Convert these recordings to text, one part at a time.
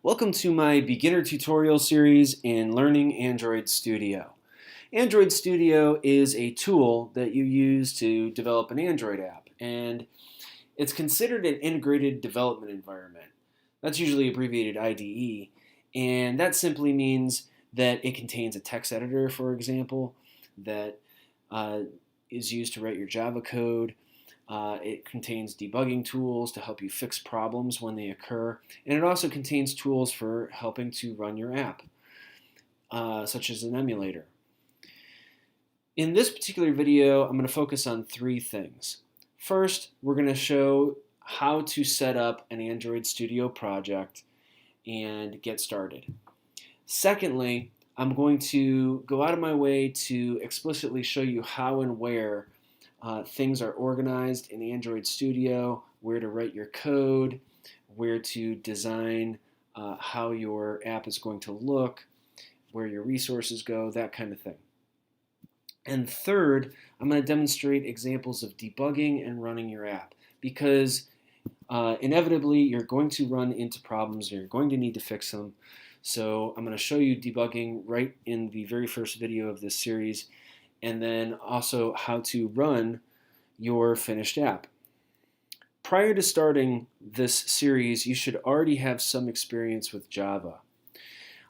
Welcome to my beginner tutorial series in Learning Android Studio. Android Studio is a tool that you use to develop an Android app, and it's considered an integrated development environment. That's usually abbreviated IDE, and that simply means that it contains a text editor, for example, that uh, is used to write your Java code. It contains debugging tools to help you fix problems when they occur, and it also contains tools for helping to run your app, such as an emulator. In this particular video, I'm going to focus on three things. First, we're going to show how to set up an Android Studio project and get started. Secondly, I'm going to go out of my way to explicitly show you how and where things are organized in Android Studio, where to write your code, where to design how your app is going to look, where your resources go, that kind of thing. And third, I'm going to demonstrate examples of debugging and running your app, because inevitably you're going to run into problems and you're going to need to fix them. So I'm going to show you debugging right in the very first video of this series, and then also how to run your finished app. Prior to starting this series, you should already have some experience with Java.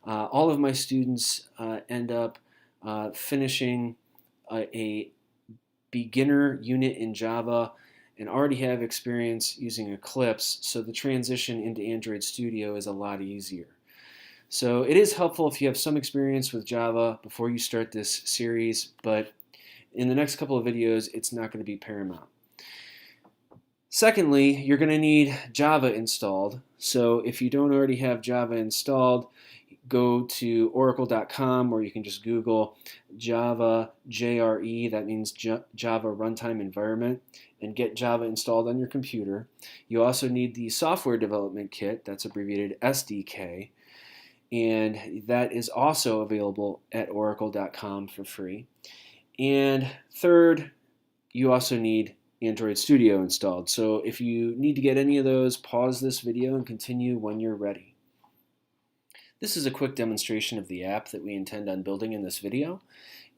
All of my students end up finishing a beginner unit in Java and already have experience using Eclipse, so the transition into Android Studio is a lot easier. So it is helpful if you have some experience with Java before you start this series, but in the next couple of videos, it's not going to be paramount. Secondly, you're going to need Java installed. So if you don't already have Java installed, go to oracle.com, or you can just Google Java JRE, that means Java Runtime Environment, and get Java installed on your computer. You also need the Software Development Kit, that's abbreviated SDK, and that is also available at oracle.com for free. And third, you also need Android Studio installed. So if you need to get any of those, pause this video and continue when you're ready. This is a quick demonstration of the app that we intend on building in this video.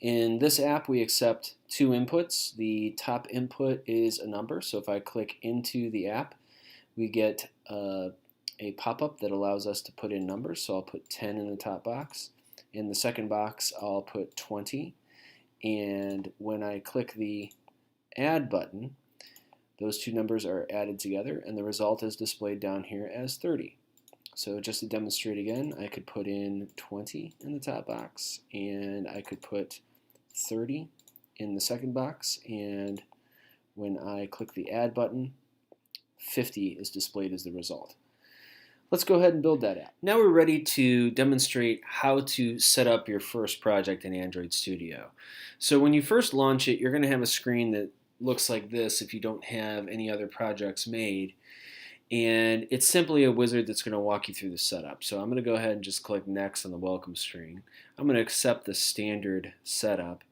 In this app, we accept two inputs. The top input is a number, so if I click into the app, we get a pop-up that allows us to put in numbers, so I'll put 10 in the top box. In the second box, I'll put 20, and when I click the Add button, those two numbers are added together, and the result is displayed down here as 30. So just to demonstrate again, I could put in 20 in the top box, and I could put 30 in the second box, and when I click the Add button, 50 is displayed as the result. Let's go ahead and build that app. Now we're ready to demonstrate how to set up your first project in Android Studio. So when you first launch it, you're going to have a screen that looks like this if you don't have any other projects made. And it's simply a wizard that's going to walk you through the setup. So I'm going to go ahead and just click Next on the welcome screen. I'm going to accept the standard setup.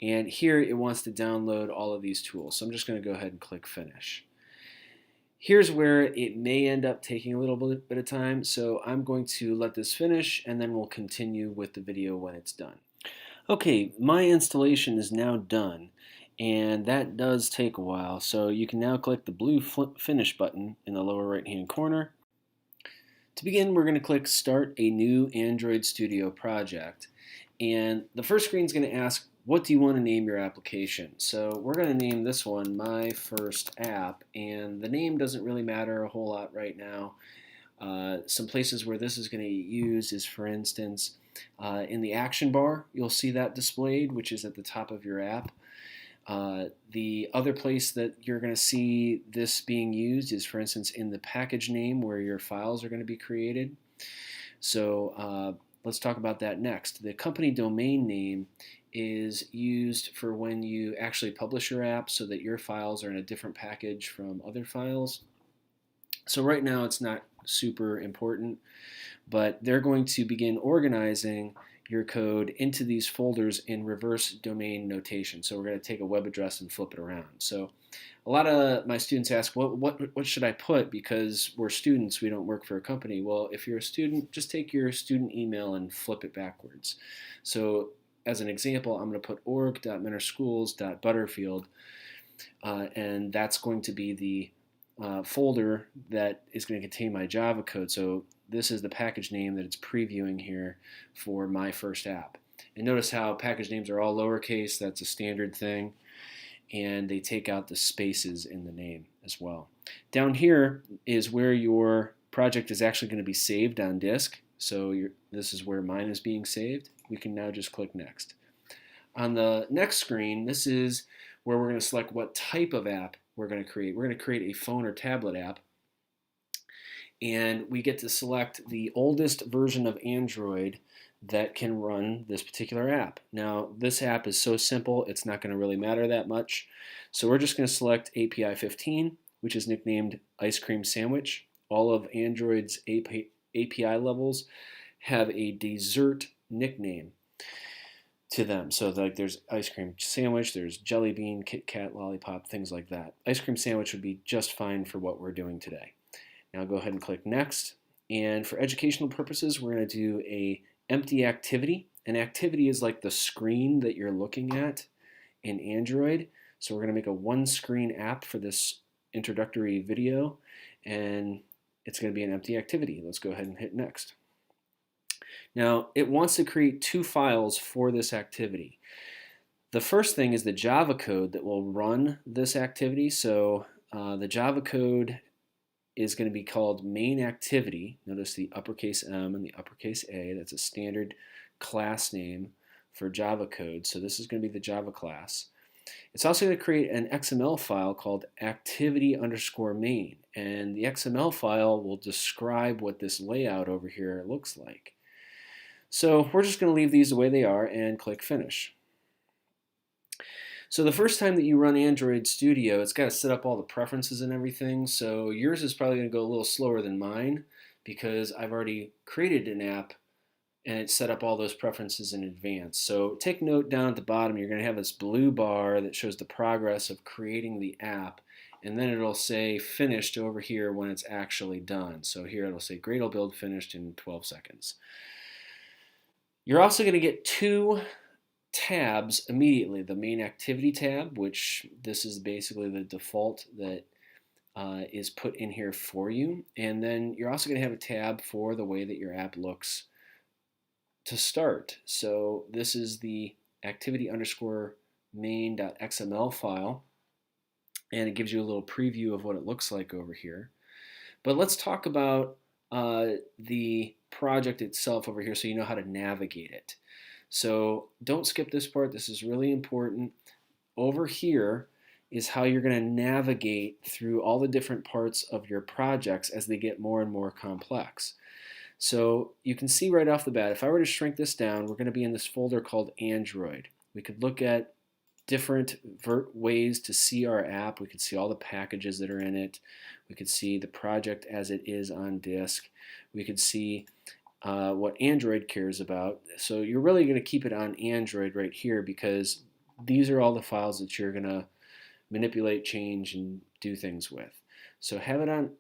And here it wants to download all of these tools. So I'm just going to go ahead and click Finish. Here's where it may end up taking a little bit of time, so I'm going to let this finish and then we'll continue with the video when it's done. Okay, my installation is now done, and that does take a while, so you can now click the blue Finish button in the lower right hand corner. To begin, we're going to click Start a New Android Studio Project, and the first screen is going to ask, what do you want to name your application? So we're going to name this one My First App, and the name doesn't really matter a whole lot right now. Some places where this is going to be used is, for instance, in the action bar, you'll see that displayed, which is at the top of your app. The other place that you're going to see this being used is, for instance, in the package name where your files are going to be created. So let's talk about that next. The company domain name is used for when you actually publish your app so that your files are in a different package from other files. So right now it's not super important, but they're going to begin organizing your code into these folders in reverse domain notation. So we're going to take a web address and flip it around. So a lot of my students ask, what should I put? Because we're students, we don't work for a company. Well, if you're a student, just take your student email and flip it backwards. So as an example, I'm going to put org.mentorschools.butterfield, and that's going to be the folder that is going to contain my Java code. So this is the package name that it's previewing here for my first app. And notice how package names are all lowercase. That's a standard thing. And they take out the spaces in the name as well. Down here is where your project is actually going to be saved on disk. So this is where mine is being saved. We can now just click Next. On the next screen, this is where we're going to select what type of app we're going to create. We're going to create a phone or tablet app. And we get to select the oldest version of Android that can run this particular app. Now, this app is so simple, it's not going to really matter that much. So we're just going to select API 15, which is nicknamed Ice Cream Sandwich. All of Android's API levels have a dessert nickname to them. So like there's Ice Cream Sandwich, there's Jelly Bean, Kit Kat, Lollipop, things like that. Ice Cream Sandwich would be just fine for what we're doing today. Now go ahead and click Next. And for educational purposes, we're going to do a empty activity. An activity is like the screen that you're looking at in Android. So we're going to make a one-screen app for this introductory video, and it's going to be an empty activity. Let's go ahead and hit Next. Now, it wants to create two files for this activity. The first thing is the Java code that will run this activity. So the Java code is going to be called main activity. Notice the uppercase M and the uppercase A. That's a standard class name for Java code. So this is going to be the Java class. It's also going to create an XML file called activity_main. And the XML file will describe what this layout over here looks like. So we're just going to leave these the way they are and click Finish. So the first time that you run Android Studio, it's got to set up all the preferences and everything. So yours is probably going to go a little slower than mine because I've already created an app and it set up all those preferences in advance. So take note down at the bottom, you're going to have this blue bar that shows the progress of creating the app, and then it'll say finished over here when it's actually done. So here it'll say Gradle build finished in 12 seconds. You're also going to get two tabs immediately. The main activity tab, which this is basically the default that is put in here for you. And then you're also going to have a tab for the way that your app looks to start. So this is the activity_main.xml file, and it gives you a little preview of what it looks like over here. But let's talk about the project itself over here so you know how to navigate it. So don't skip this part. This is really important. Over here is how you're going to navigate through all the different parts of your projects as they get more and more complex. So you can see right off the bat, if I were to shrink this down, we're going to be in this folder called Android. We could look at different ways to see our app. We could see all the packages that are in it. We could see the project as it is on disk. We could see what Android cares about. So you're really going to keep it on Android right here because these are all the files that you're going to manipulate, change, and do things with. So have it on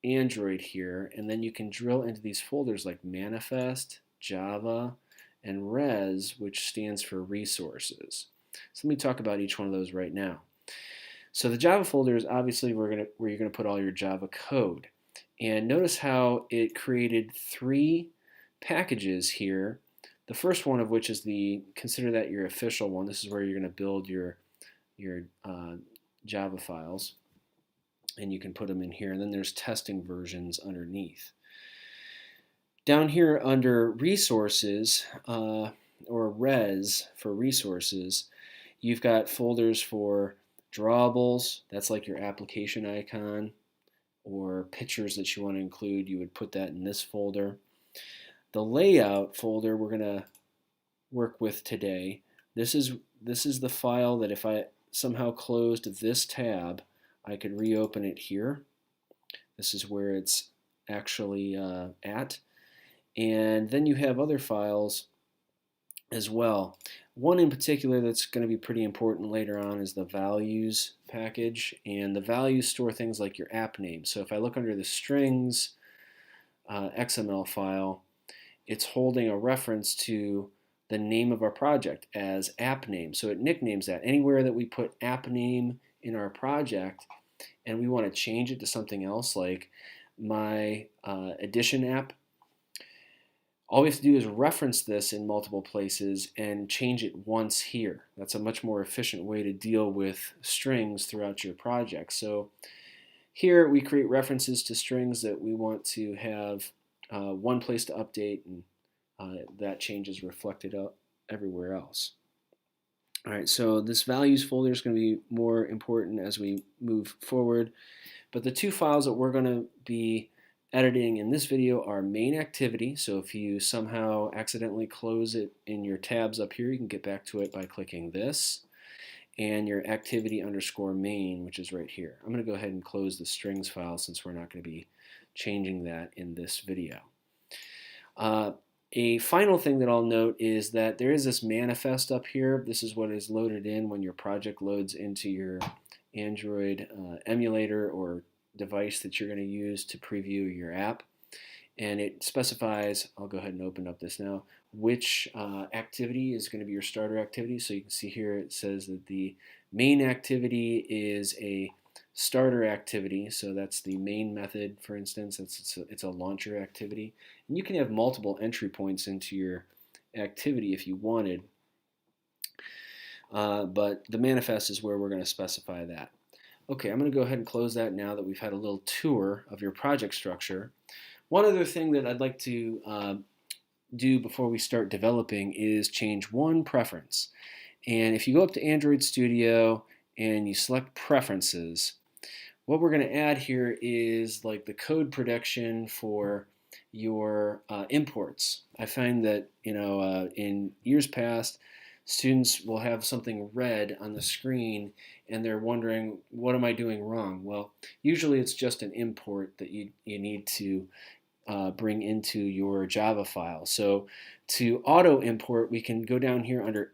Android here, and then you can drill into these folders like Manifest, Java, and Res, which stands for resources. So let me talk about each one of those right now. So the Java folder is obviously where you're going to put all your Java code. And notice how it created three packages here. The first one of which is consider that your official one. This is where you're going to build your Java files, and you can put them in here. And then there's testing versions underneath. Down here under resources, or res for resources, you've got folders for drawables. That's like your application icon, or pictures that you want to include. You would put that in this folder. The layout folder we're going to work with today. This is the file that if I somehow closed this tab, I could reopen it here. This is where it's actually at. And then you have other files as well. One in particular that's going to be pretty important later on is the values package, and the values store things like your app name. So if I look under the strings XML file, it's holding a reference to the name of our project as app name. So it nicknames that. Anywhere that we put app name in our project and we want to change it to something else like my Edition app, all we have to do is reference this in multiple places and change it once here. That's a much more efficient way to deal with strings throughout your project. So here we create references to strings that we want to have one place to update, and that change is reflected up everywhere else. All right, so this values folder is going to be more important as we move forward. But the two files that we're going to be editing in this video are main activity. So if you somehow accidentally close it in your tabs up here, you can get back to it by clicking this. And your activity underscore main, which is right here. I'm going to go ahead and close the strings file since we're not going to be changing that in this video. A final thing that I'll note is that there is this manifest up here. This is what is loaded in when your project loads into your Android emulator or device that you're going to use to preview your app. And it specifies, I'll go ahead and open up this now, which activity is going to be your starter activity. So you can see here it says that the main activity is a starter activity. So that's the main method, for instance. It's a launcher activity. And you can have multiple entry points into your activity if you wanted. But the manifest is where we're going to specify that. Okay, I'm going to go ahead and close that now that we've had a little tour of your project structure. One other thing that I'd like to do before we start developing is change one preference. And if you go up to Android Studio and you select Preferences, what we're going to add here is like the code prediction for your imports. I find that in years past, students will have something red on the screen and they're wondering, what am I doing wrong? Well, usually it's just an import that you need to bring into your Java file. So to auto import, we can go down here under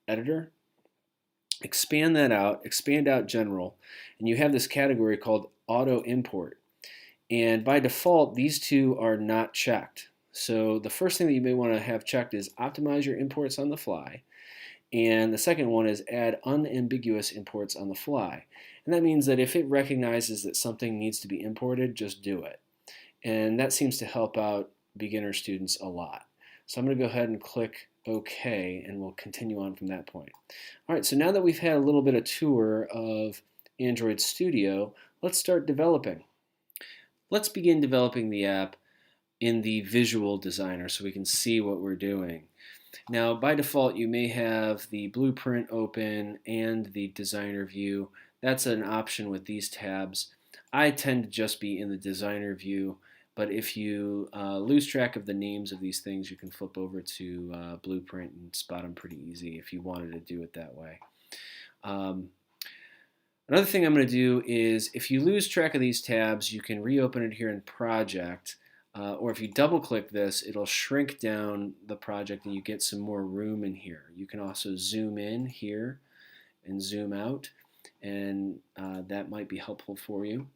editor, expand that out, expand out general, and you have this category called auto import. And by default, these two are not checked. So the first thing that you may want to have checked is optimize your imports on the fly. And the second one is add unambiguous imports on the fly. And that means that if it recognizes that something needs to be imported, just do it. And that seems to help out beginner students a lot. So I'm going to go ahead and click OK, and we'll continue on from that point. All right, so now that we've had a little bit of tour of Android Studio, let's start developing. Let's begin developing the app in the Visual Designer so we can see what we're doing. Now, by default, you may have the blueprint open and the designer view. That's an option with these tabs. I tend to just be in the designer view, but if you lose track of the names of these things, you can flip over to blueprint and spot them pretty easy if you wanted to do it that way. Another thing I'm going to do is if you lose track of these tabs, you can reopen it here in Project. Or if you double click this, it'll shrink down the project and you get some more room in here. You can also zoom in here and zoom out, and that might be helpful for you.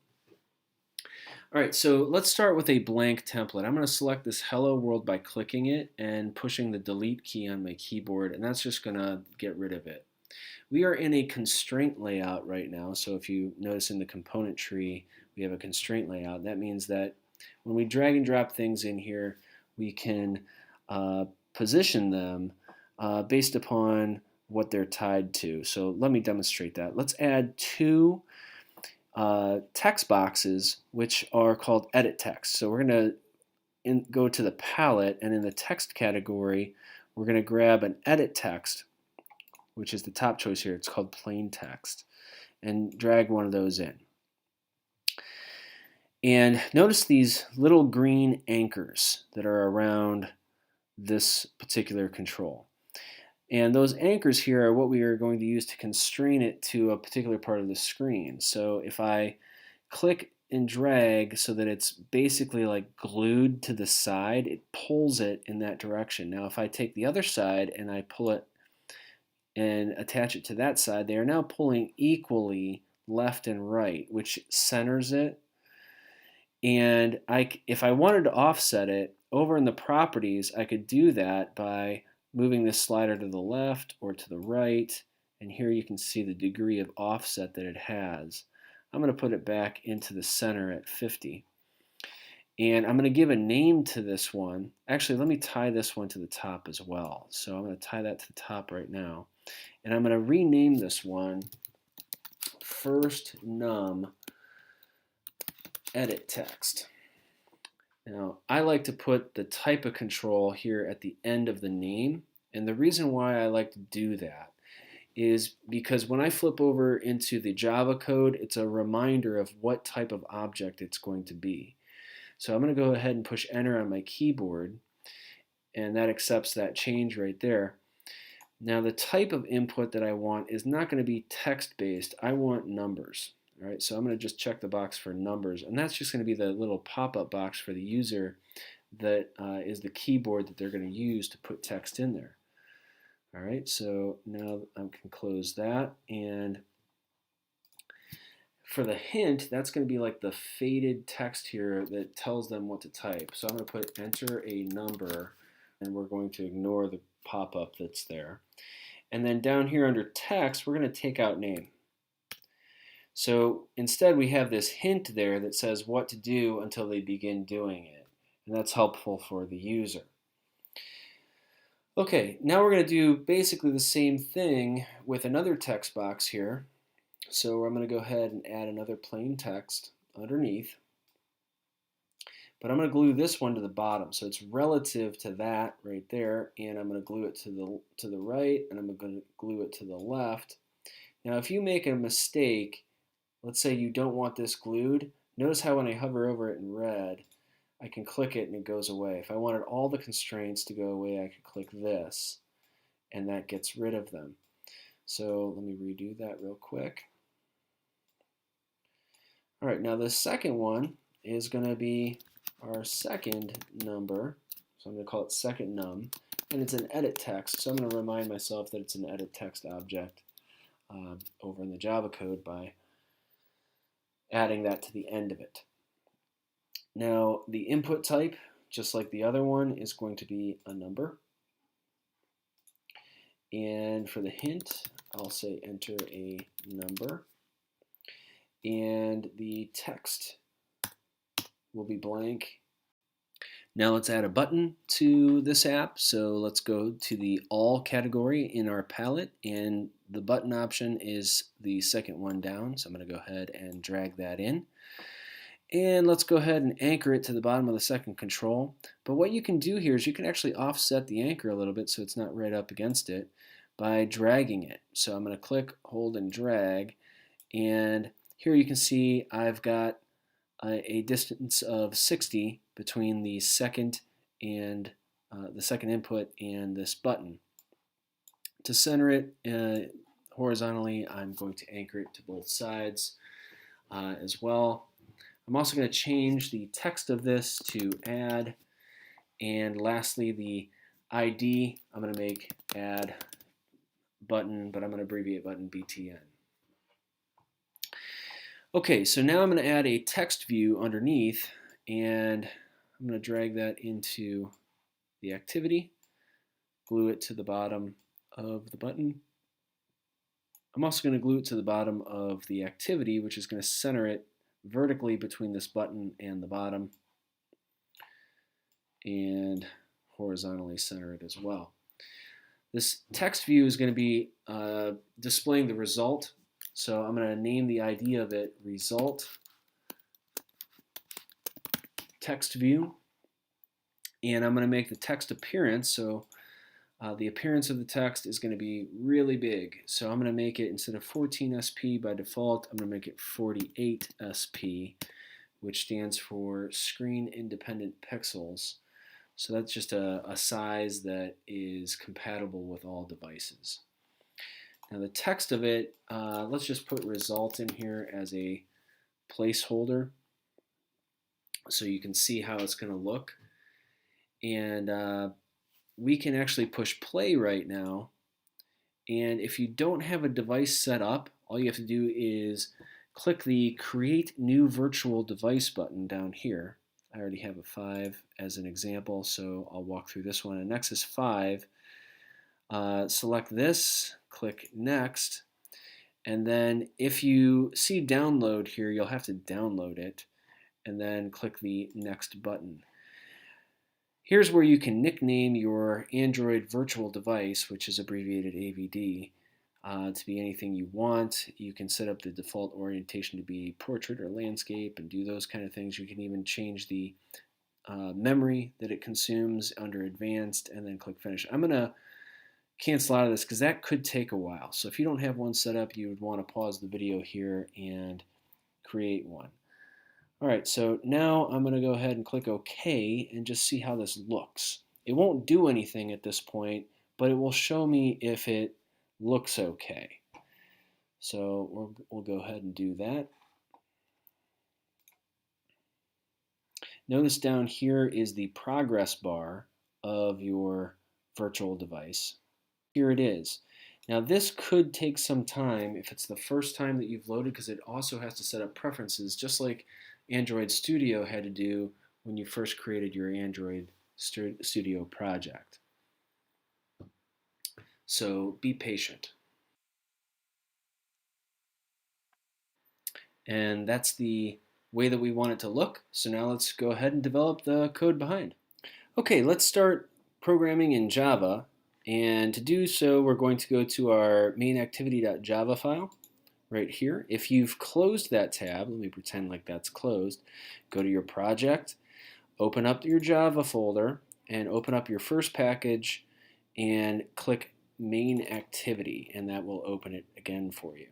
All right, so let's start with a blank template. I'm going to select this Hello World by clicking it and pushing the delete key on my keyboard, and that's just going to get rid of it. We are in a constraint layout right now, so if you notice in the component tree, we have a constraint layout. That means that when we drag and drop things in here, we can position them based upon what they're tied to. So let me demonstrate that. Let's add two text boxes, which are called edit text. So we're going to go to the palette, and in the text category, we're going to grab an edit text, which is the top choice here. It's called plain text, and drag one of those in. And notice these little green anchors that are around this particular control. And those anchors here are what we are going to use to constrain it to a particular part of the screen. So if I click and drag so that it's basically like glued to the side, it pulls it in that direction. Now if I take the other side and I pull it and attach it to that side, they are now pulling equally left and right, which centers it. And if I wanted to offset it, over in the properties, I could do that by moving this slider to the left or to the right. And here you can see the degree of offset that it has. I'm going to put it back into the center at 50. And I'm going to give a name to this one. Actually, let me tie this one to the top as well. So I'm going to tie that to the top right now. And I'm going to rename this one first num edit text. Now, I like to put the type of control here at the end of the name. And the reason why I like to do that is because when I flip over into the Java code, it's a reminder of what type of object it's going to be. So I'm going to go ahead and push enter on my keyboard, and that accepts that change right there. Now the type of input that I want is not going to be text-based. I want numbers. All right, so I'm going to just check the box for numbers, and that's just going to be the little pop-up box for the user that is the keyboard that they're going to use to put text in there. All right, so now I can close that, and for the hint, that's going to be like the faded text here that tells them what to type. So I'm going to put enter a number, and we're going to ignore the pop-up that's there. And then down here under text, we're going to take out name. So instead we have this hint there that says what to do until they begin doing it. And that's helpful for the user. Okay, now we're going to do basically the same thing with another text box here. So I'm going to go ahead and add another plain text underneath. But I'm going to glue this one to the bottom. So it's relative to that right there. And I'm going to glue it to the right, and I'm going to glue it to the left. Now if you make a mistake, let's say you don't want this glued, notice how when I hover over it in red, I can click it and it goes away. If I wanted all the constraints to go away, I could click this, and that gets rid of them. So let me redo that real quick. All right, now the second one is going to be our second number. So I'm going to call it second num, and it's an edit text. So I'm going to remind myself that it's an edit text object over in the Java code by adding that to the end of it. Now the input type, just like the other one, is going to be a number. And for the hint, I'll say enter a number. And the text will be blank. Now let's add a button to this app. So let's go to the all category in our palette, and the button option is the second one down. So I'm going to go ahead and drag that in. And let's go ahead and anchor it to the bottom of the second control. But what you can do here is you can actually offset the anchor a little bit so it's not right up against it by dragging it. So I'm going to click, hold, and drag. And here you can see I've got a distance of 60 between the second input and this button. To center it horizontally, I'm going to anchor it to both sides as well. I'm also going to change the text of this to add, and lastly the ID I'm going to make add button, but I'm going to abbreviate button BTN. Okay, so now I'm going to add a text view underneath, and I'm going to drag that into the activity, glue it to the bottom of the button. I'm also going to glue it to the bottom of the activity, which is going to center it vertically between this button and the bottom, and horizontally center it as well. This text view is going to be displaying the result. So I'm going to name the ID of it result text view, and I'm going to make the text appearance. So the appearance of the text is going to be really big. So I'm going to make it, instead of 14 SP by default, I'm going to make it 48 SP, which stands for screen independent pixels. So that's just a size that is compatible with all devices. Now the text of it, let's just put result in here as a placeholder. so you can see how it's going to look. And we can actually push play right now. And if you don't have a device set up, all you have to do is click the Create New Virtual Device button down here. I already have a 5 as an example, so I'll walk through this one. A Nexus 5, select this, click Next, and then if you see download here, you'll have to download it, and then click the Next button. Here's where you can nickname your Android virtual device, which is abbreviated AVD, to be anything you want. You can set up the default orientation to be portrait or landscape and do those kind of things. You can even change the memory that it consumes under advanced and then click finish. I'm going to cancel out of this because that could take a while. So if you don't have one set up, you would want to pause the video here and create one. All right, so now I'm going to go ahead and click OK and just see how this looks. It won't do anything at this point, but it will show me if it looks okay. So we'll go ahead and do that. Notice down here is the progress bar of your virtual device. Here it is. Now this could take some time if it's the first time that you've loaded, because it also has to set up preferences, just like Android Studio had to do when you first created your Android Studio project. So be patient. And that's the way that we want it to look. So now let's go ahead and develop the code behind. Okay, let's start programming in Java. And to do so, we're going to go to our main activity.java file right here. If you've closed that tab, let me pretend like that's closed, go to your project, open up your Java folder, and open up your first package and click main activity, and that will open it again for you.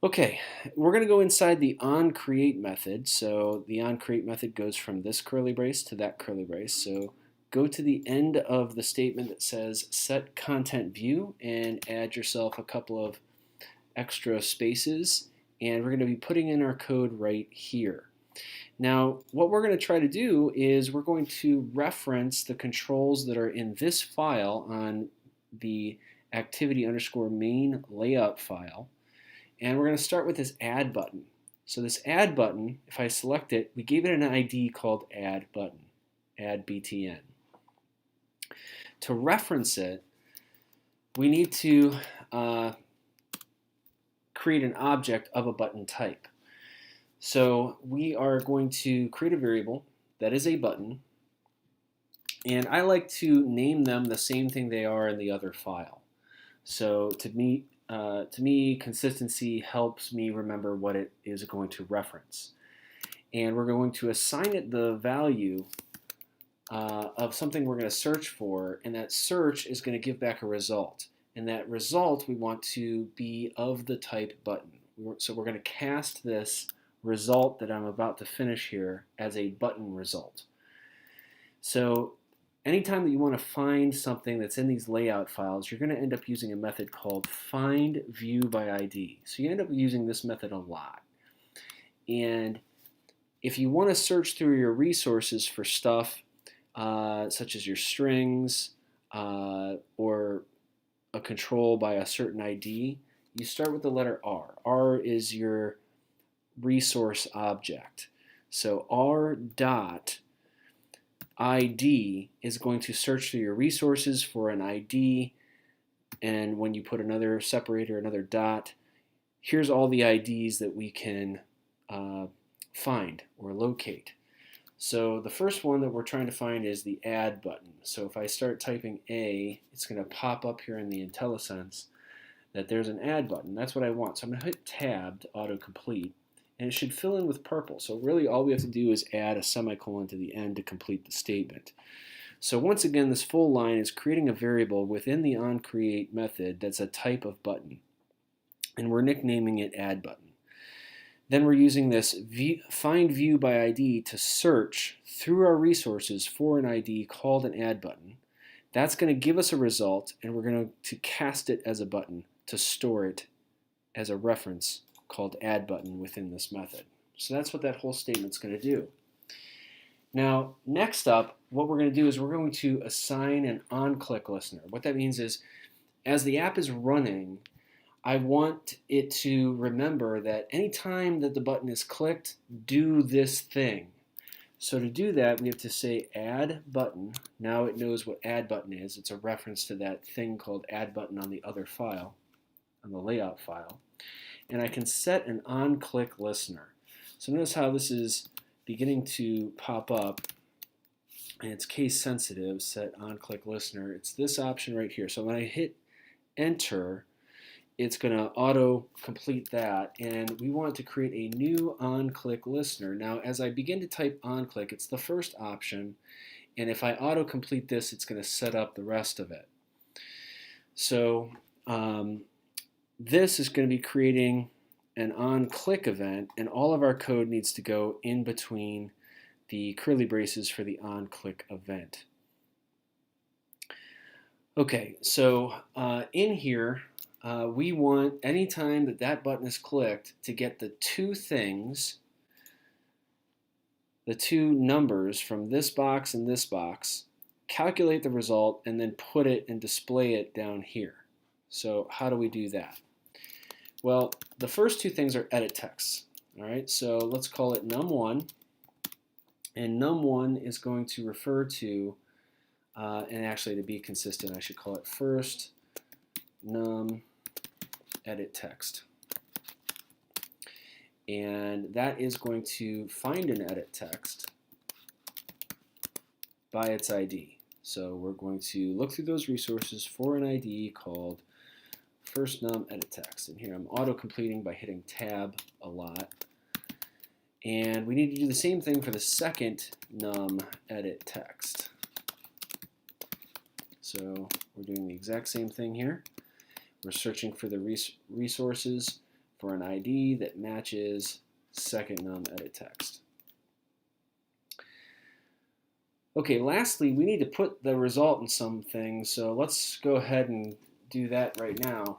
Okay, we're going to go inside the onCreate method. So the onCreate method goes from this curly brace to that curly brace. So go to the end of the statement that says set content view and add yourself a couple of extra spaces, and we're going to be putting in our code right here. Now what we're going to try to do is we're going to reference the controls that are in this file on the activity_main layout file, and we're going to start with this add button. So this add button, if I select it, we gave it an ID called add button, add btn. To reference it, we need to create an object of a button type. So we are going to create a variable that is a button, and I like to name them the same thing they are in the other file. So to me, consistency helps me remember what it is going to reference. And we're going to assign it the value of something we're going to search for, and that search is going to give back a result. And that result we want to be of the type button. So we're going to cast this result that I'm about to finish here as a button result. So anytime that you want to find something that's in these layout files, you're going to end up using a method called findViewById. So you end up using this method a lot. And if you want to search through your resources for stuff such as your strings or a control by a certain ID, you start with the letter R. R is your resource object. So R dot ID is going to search through your resources for an ID, and when you put another separator, another dot, here's all the IDs that we can find or locate. So the first one that we're trying to find is the add button. So if I start typing A, it's going to pop up here in the IntelliSense that there's an add button. That's what I want. So I'm going to hit tab to autocomplete, and it should fill in with purple. So really all we have to do is add a semicolon to the end to complete the statement. So once again, this full line is creating a variable within the onCreate method that's a type of button, and we're nicknaming it add button. Then we're using this findViewById to search through our resources for an ID called an add button. That's going to give us a result, and we're going to cast it as a button to store it as a reference called add button within this method. So that's what that whole statement's going to do. Now, next up, what we're going to do is we're going to assign an on-click listener. What that means is, as the app is running, I want it to remember that anytime that the button is clicked, do this thing. So to do that, we have to say add button. Now it knows what add button is. It's a reference to that thing called add button on the other file, on the layout file. And I can set an on-click listener. So notice how this is beginning to pop up, and it's case sensitive, set on-click listener. It's this option right here. So when I hit enter, it's going to auto-complete that, and we want to create a new on-click listener. Now, as I begin to type on-click, it's the first option, and if I auto-complete this, it's going to set up the rest of it. So this is going to be creating an on-click event, and all of our code needs to go in between the curly braces for the on-click event. Okay, so in here, we want anytime that that button is clicked to get the two things, the two numbers from this box and this box, calculate the result, and then put it and display it down here. So how do we do that? Well, the first two things are edit texts. All right, so let's call it num1, and num1 is going to refer to, and actually to be consistent, I should call it first num edit text. And that is going to find an edit text by its ID. So we're going to look through those resources for an ID called first num edit text. And here I'm auto-completing by hitting tab a lot. And we need to do the same thing for the second num edit text. So we're doing the exact same thing here. We're searching for the resources for an ID that matches second num edit text. Okay, lastly, we need to put the result in something, so let's go ahead and do that right now.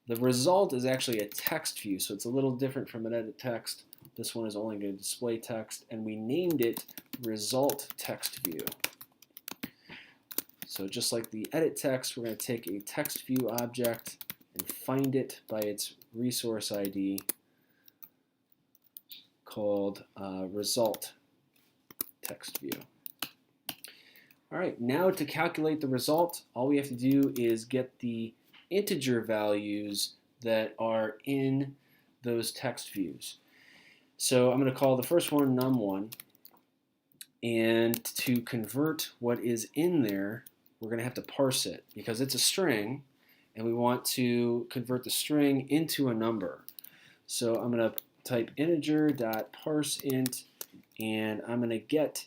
The result is actually a text view, so it's a little different from an edit text. This one is only going to display text, and we named it result text view. So just like the edit text, we're going to take a text view object and find it by its resource ID called result text view. All right, now to calculate the result, all we have to do is get the integer values that are in those text views. So I'm going to call the first one num1, and to convert what is in there, we're going to have to parse it because it's a string, and we want to convert the string into a number. So I'm going to type integer.parseInt, and I'm going to get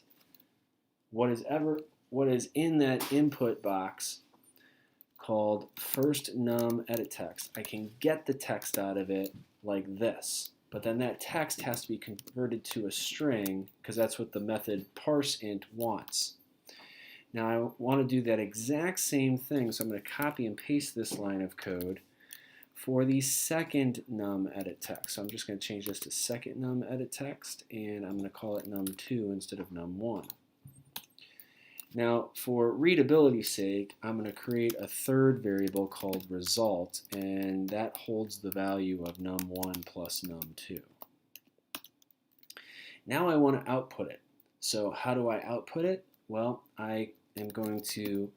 what is in that input box called first num edit text. I can get the text out of it like this, but then that text has to be converted to a string because that's what the method parseInt wants. Now I want to do that exact same thing, so I'm going to copy and paste this line of code for the second num edit text. So I'm just going to change this to second num edit text, and I'm going to call it num2 instead of num1. Now, for readability's sake, I'm going to create a third variable called result, and that holds the value of num1 plus num2. Now I want to output it. So how do I output it? Well, I am going to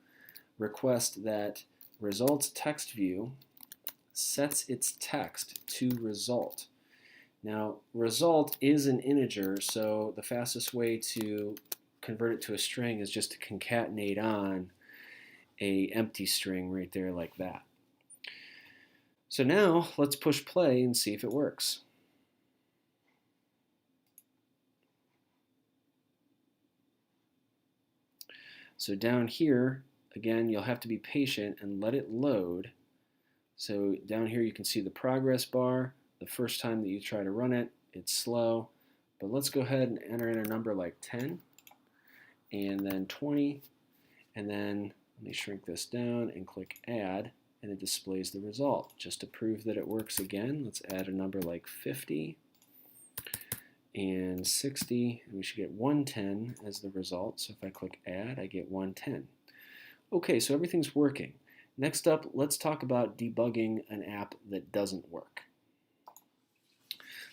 request that results text view sets its text to result. Now, result is an integer, so the fastest way to convert it to a string is just to concatenate on a empty string right there like that. So now let's push play and see if it works. So down here, again, you'll have to be patient and let it load. So down here you can see the progress bar. The first time that you try to run it, it's slow. But let's go ahead and enter in a number like 10. And then 20, and then let me shrink this down and click add, and it displays the result. Just to prove that it works again, let's add a number like 50, and 60, and we should get 110 as the result. So if I click add, I get 110. Okay, so everything's working. Next up, let's talk about debugging an app that doesn't work.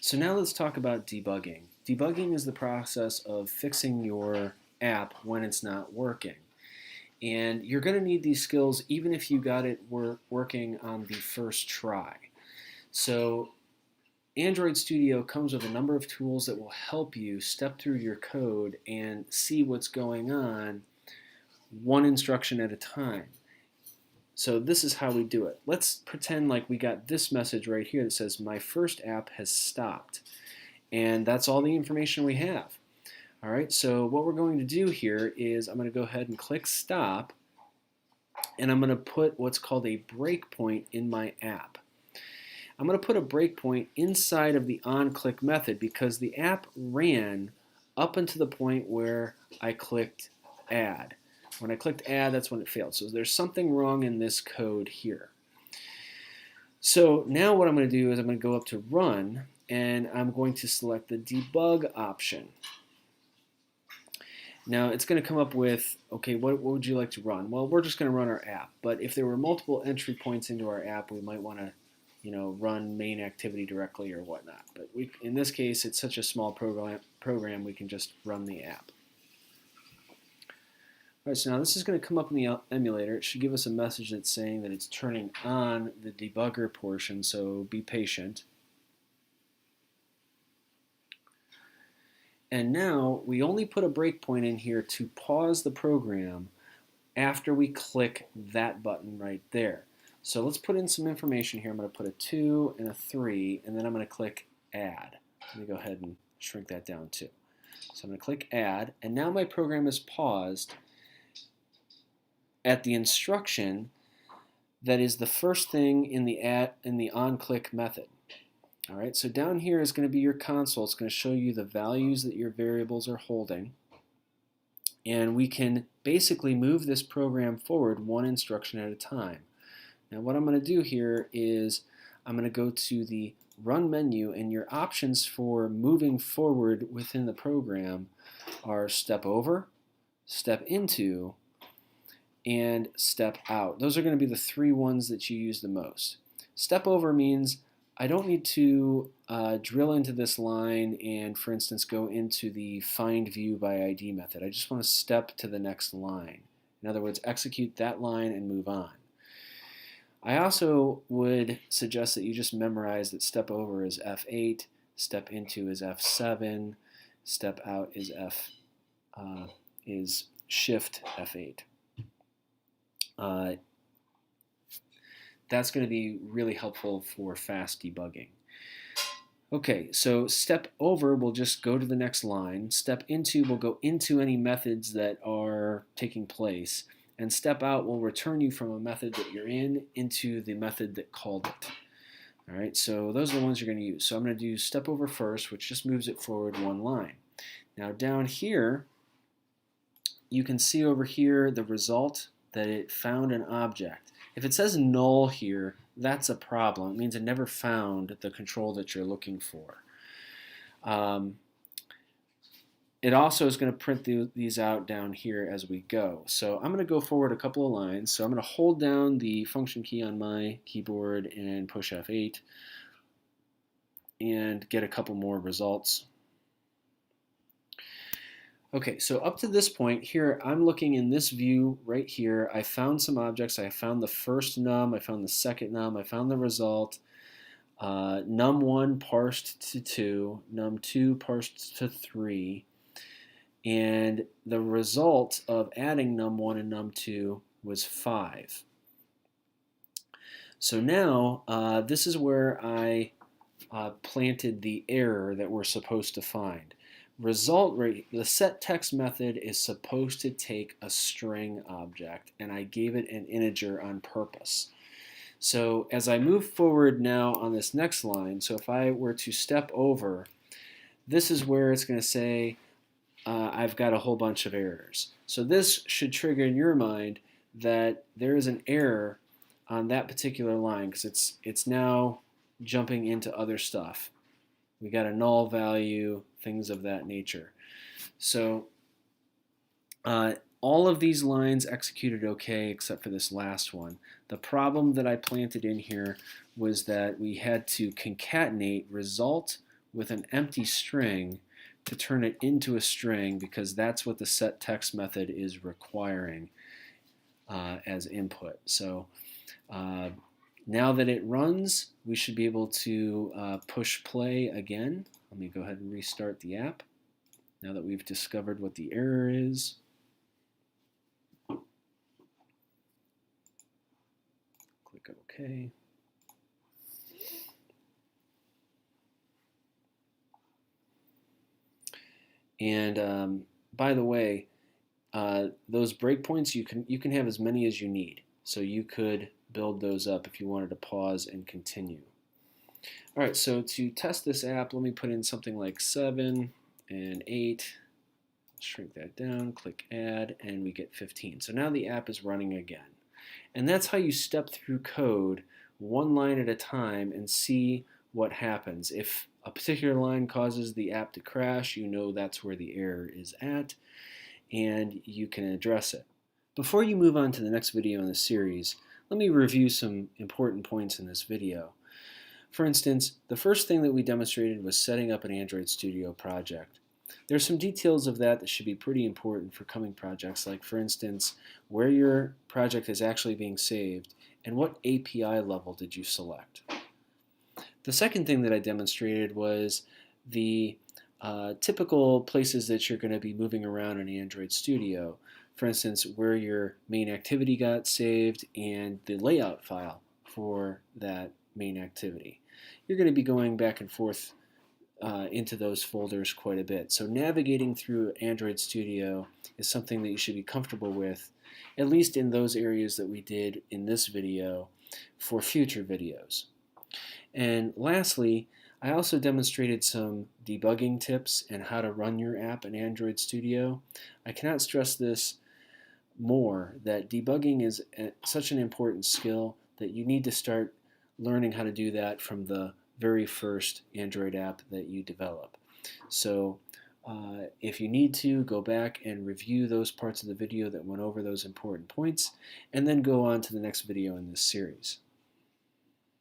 So now let's talk about debugging. Debugging is the process of fixing your app when it's not working. And you're going to need these skills even if you got it working on the first try. So Android Studio comes with a number of tools that will help you step through your code and see what's going on one instruction at a time. So this is how we do it. Let's pretend like we got this message right here that says my first app has stopped. And that's all the information we have. All right, so what we're going to do here is I'm going to go ahead and click stop, and I'm going to put what's called a breakpoint in my app. I'm going to put a breakpoint inside of the onClick method because the app ran up until the point where I clicked add. When I clicked add, that's when it failed. So there's something wrong in this code here. So now what I'm going to do is I'm going to go up to run, and I'm going to select the debug option. Now it's going to come up with, okay, what would you like to run? Well, we're just going to run our app. But if there were multiple entry points into our app, we might want to run main activity directly or whatnot. But in this case, it's such a small program, we can just run the app. All right, so now this is going to come up in the emulator. It should give us a message that's saying that it's turning on the debugger portion, so be patient. And now we only put a breakpoint in here to pause the program after we click that button right there. So let's put in some information here. I'm going to put a 2 and a 3, and then I'm going to click add. Let me go ahead and shrink that down too. So I'm going to click add, and now my program is paused at the instruction that is the first thing in the onClick method. All right, so down here is going to be your console. It's going to show you the values that your variables are holding. And we can basically move this program forward one instruction at a time. Now what I'm going to do here is I'm going to go to the Run menu, and your options for moving forward within the program are Step Over, Step Into, and Step Out. Those are going to be the three ones that you use the most. Step Over means I don't need to drill into this line and, for instance, go into the Find View by ID method. I just want to step to the next line. In other words, execute that line and move on. I also would suggest that you just memorize that Step Over is F8, Step Into is F7, Step Out is Shift F8. That's going to be really helpful for fast debugging. Okay, so Step Over will just go to the next line. Step Into will go into any methods that are taking place. And Step Out will return you from a method that you're in into the method that called it. All right, so those are the ones you're going to use. So I'm going to do Step Over first, which just moves it forward one line. Now down here, you can see over here the result that it found an object. If it says null here, that's a problem. It means it never found the control that you're looking for. It also is going to print these out down here as we go. So I'm going to go forward a couple of lines. So I'm going to hold down the function key on my keyboard and push F8 and get a couple more results. Okay, so up to this point here, I'm looking in this view right here. I found some objects. I found the first num, I found the second num, I found the result. Num1 parsed to 2, num2 parsed to 3, and the result of adding num1 and num2 was 5. So now this is where I planted the error that we're supposed to find. Result rate, the setText method is supposed to take a string object, and I gave it an integer on purpose. So as I move forward now on this next line, so if I were to step over, this is where it's going to say I've got a whole bunch of errors. So this should trigger in your mind that there is an error on that particular line because it's now jumping into other stuff. We got a null value, things of that nature. So all of these lines executed okay except for this last one. The problem that I planted in here was that we had to concatenate result with an empty string to turn it into a string, because that's what the setText method is requiring as input. So now that it runs, we should be able to push play again. Let me go ahead and restart the app now that we've discovered what the error is. Click OK. And by the way, those breakpoints, you can have as many as you need. So you could build those up if you wanted to pause and continue. All right, so to test this app, let me put in something like 7 and 8. Shrink that down, click Add, and we get 15. So now the app is running again. And that's how you step through code one line at a time and see what happens. If a particular line causes the app to crash, you know that's where the error is at, and you can address it. Before you move on to the next video in the series, let me review some important points in this video. For instance, the first thing that we demonstrated was setting up an Android Studio project. There's some details of that should be pretty important for coming projects, like for instance, where your project is actually being saved and what API level did you select. The second thing that I demonstrated was the typical places that you're going to be moving around in Android Studio. For instance, where your main activity got saved and the layout file for that main activity. You're going to be going back and forth into those folders quite a bit. So navigating through Android Studio is something that you should be comfortable with, at least in those areas that we did in this video for future videos. And lastly, I also demonstrated some debugging tips and how to run your app in Android Studio. I cannot stress this more, that debugging is such an important skill that you need to start learning how to do that from the very first Android app that you develop. So if you need to, go back and review those parts of the video that went over those important points, and then go on to the next video in this series.